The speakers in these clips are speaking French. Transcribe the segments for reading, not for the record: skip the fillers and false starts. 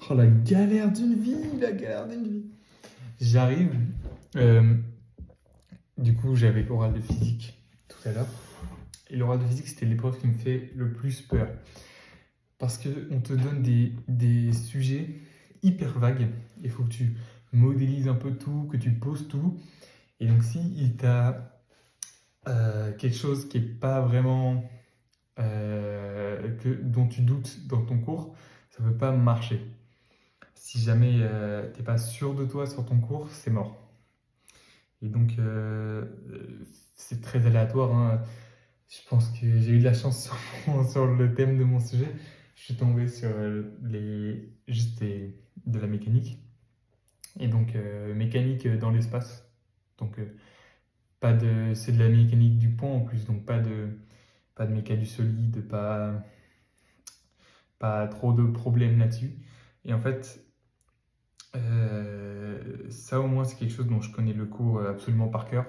Oh, la galère d'une vie, la galère d'une vie. J'arrive. euh, du coup, j'avais l'oral de physique tout à l'heure. Et l'oral de physique, c'était l'épreuve qui me fait le plus peur. Parce qu'on te donne des sujets hyper vagues. Il faut que tu modélises un peu tout, que tu poses tout. Et donc, si il t'a quelque chose qui n'est pas vraiment dont tu doutes dans ton cours, ça ne peut pas marcher. Si jamais tu n'es pas sûr de toi sur ton cours, c'est mort. Et donc, c'est très aléatoire, hein. Je pense que j'ai eu de la chance sur le thème de mon sujet. Je suis tombé sur de la mécanique. Et donc, mécanique dans l'espace. Donc, c'est de la mécanique du point en plus. Donc, pas de méca du solide, pas trop de problèmes là-dessus. Et en fait, ça au moins, c'est quelque chose dont je connais le cours absolument par cœur.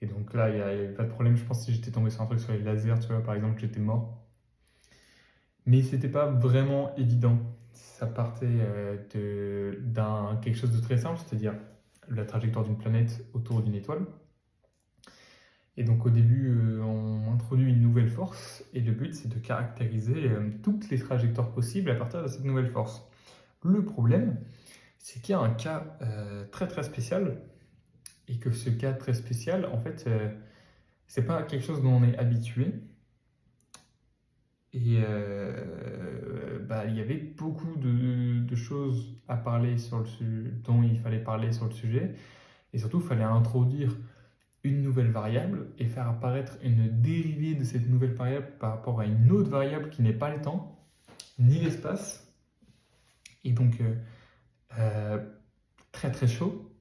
Et donc là, il n'y a pas de problème. Je pense que si j'étais tombé sur un truc sur les lasers, tu vois, par exemple, j'étais mort. Mais c'était pas vraiment évident. Ça partait d'un quelque chose de très simple, c'est-à-dire la trajectoire d'une planète autour d'une étoile. Et donc au début, on introduit une nouvelle force, et le but c'est de caractériser toutes les trajectoires possibles à partir de cette nouvelle force. Le problème, c'est qu'il y a un cas très très spécial, et que ce cas très spécial, en fait, c'est pas quelque chose dont on est habitué. Et il y avait beaucoup de choses à parler dont il fallait parler sur le sujet. Et surtout, il fallait introduire une nouvelle variable et faire apparaître une dérivée de cette nouvelle variable par rapport à une autre variable qui n'est pas le temps, ni l'espace. Et donc, euh, très très chaud.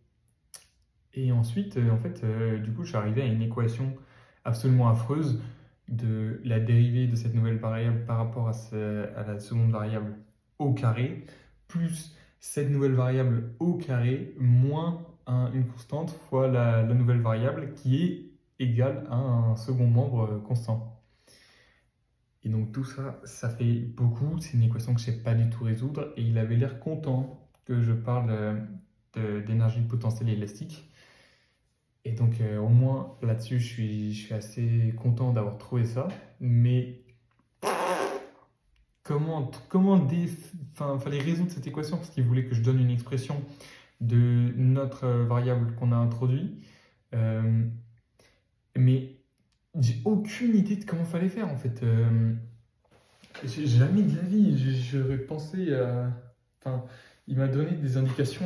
Et ensuite, du coup, je suis arrivé à une équation absolument affreuse de la dérivée de cette nouvelle variable par rapport à la seconde variable au carré, plus cette nouvelle variable au carré, moins une constante fois la nouvelle variable qui est égale à un second membre constant. Et donc tout ça, ça fait beaucoup. C'est une équation que je ne sais pas du tout résoudre. Et il avait l'air content que je parle d'énergie potentielle élastique. Et donc, au moins là-dessus, je suis assez content d'avoir trouvé ça. Mais fallait résoudre cette équation parce qu'il voulait que je donne une expression de notre variable qu'on a introduit. Euh, mais j'ai aucune idée de comment fallait faire en fait. J'ai jamais de la vie, j'aurais pensé à. Enfin, il m'a donné des indications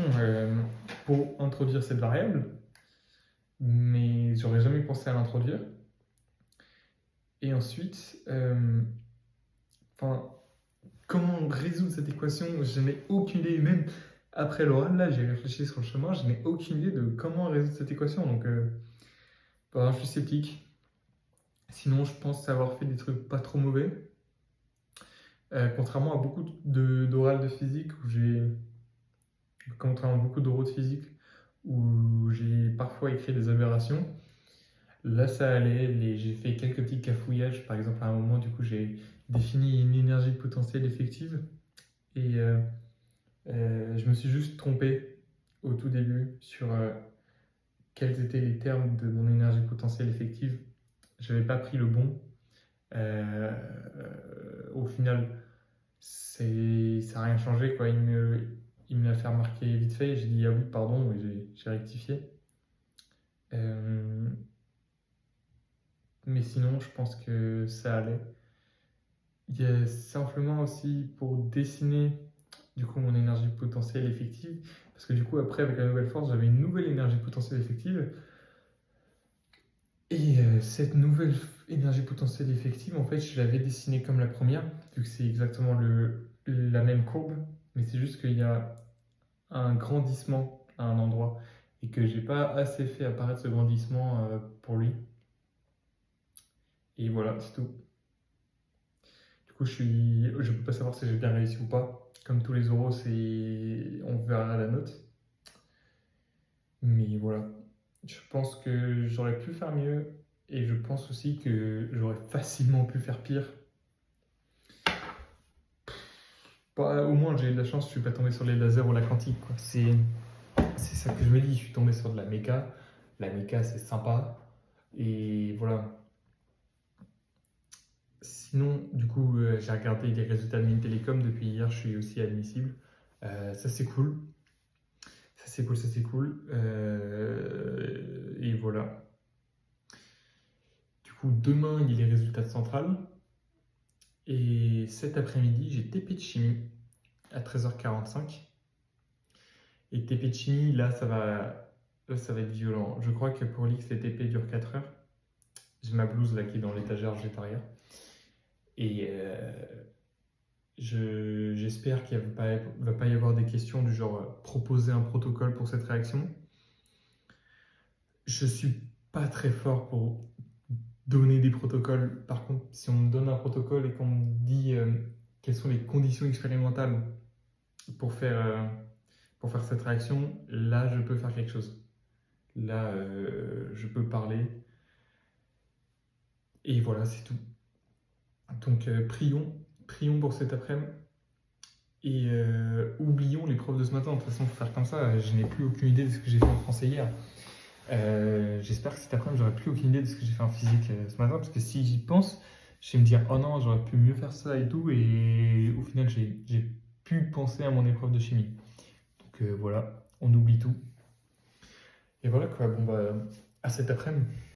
pour introduire cette variable, mais j'aurais jamais pensé à l'introduire. Et ensuite, enfin, comment résoudre cette équation? Je n'ai aucune idée. Même après l'oral, là, j'ai réfléchi sur le chemin, je n'ai aucune idée de comment résoudre cette équation. Donc, je suis sceptique. Sinon, je pense avoir fait des trucs pas trop mauvais. Contrairement à beaucoup d'oral de physique où j'ai. Contrairement à beaucoup d'oraux de physique où j'ai parfois écrit des aberrations. Là, ça allait. J'ai fait quelques petits cafouillages. Par exemple, à un moment, du coup, j'ai défini une énergie potentielle effective. Et je me suis juste trompé au tout début sur quels étaient les termes de mon énergie potentielle effective. Je n'avais pas pris le bon. Au final, ça n'a rien changé, quoi. Il me l'a fait remarquer vite fait. J'ai dit ah oui, pardon, et j'ai rectifié. Euh, mais sinon, je pense que ça allait. Il y a simplement aussi pour dessiner du coup mon énergie potentielle effective, parce que du coup après avec la nouvelle force j'avais une nouvelle énergie potentielle effective, et cette nouvelle énergie potentielle effective en fait je l'avais dessinée comme la première, vu que c'est exactement la même courbe, mais c'est juste qu'il y a un grandissement à un endroit, et que j'ai pas assez fait apparaître ce grandissement pour lui, et voilà, c'est tout. Du coup, je peux pas savoir si j'ai bien réussi ou pas. Comme tous les oraux, on verra la note. Mais voilà, je pense que j'aurais pu faire mieux, et je pense aussi que j'aurais facilement pu faire pire. Bah, au moins, j'ai eu de la chance, je suis pas tombé sur les lasers ou la quantique, quoi. C'est ça que je me dis, je suis tombé sur de la méca. La méca, c'est sympa. Et voilà. Sinon, du coup, j'ai regardé les résultats de Mines Télécom depuis hier, je suis aussi admissible. Ça, c'est cool. Ça, c'est cool, ça, c'est cool. Et voilà. Du coup, demain, il y a les résultats de Centrale. Et cet après-midi, j'ai TP de chimie à 13h45. Et TP de chimie, là, ça va être violent. Je crois que pour l'X, les TP durent 4 heures. J'ai ma blouse là qui est dans l'étagère juste arrière. Et j'espère qu'il ne va pas y avoir des questions du genre proposer un protocole pour cette réaction. Je suis pas très fort pour donner des protocoles. Par contre, si on me donne un protocole et qu'on me dit quelles sont les conditions expérimentales pour faire cette réaction, là, je peux faire quelque chose. Là, je peux parler. Et voilà, c'est tout. Donc, prions pour cet après-midi. Et oublions les profs de ce matin. De toute façon, faut faire comme ça. Je n'ai plus aucune idée de ce que j'ai fait en français hier. J'espère que cet après-midi, j'aurai plus aucune idée de ce que j'ai fait en physique ce matin. Parce que si j'y pense, je vais me dire, oh non, j'aurais pu mieux faire ça et tout. Et au final, j'ai pu penser à mon épreuve de chimie. Donc voilà, on oublie tout. Et voilà quoi. Bon, bah, à cet après-midi.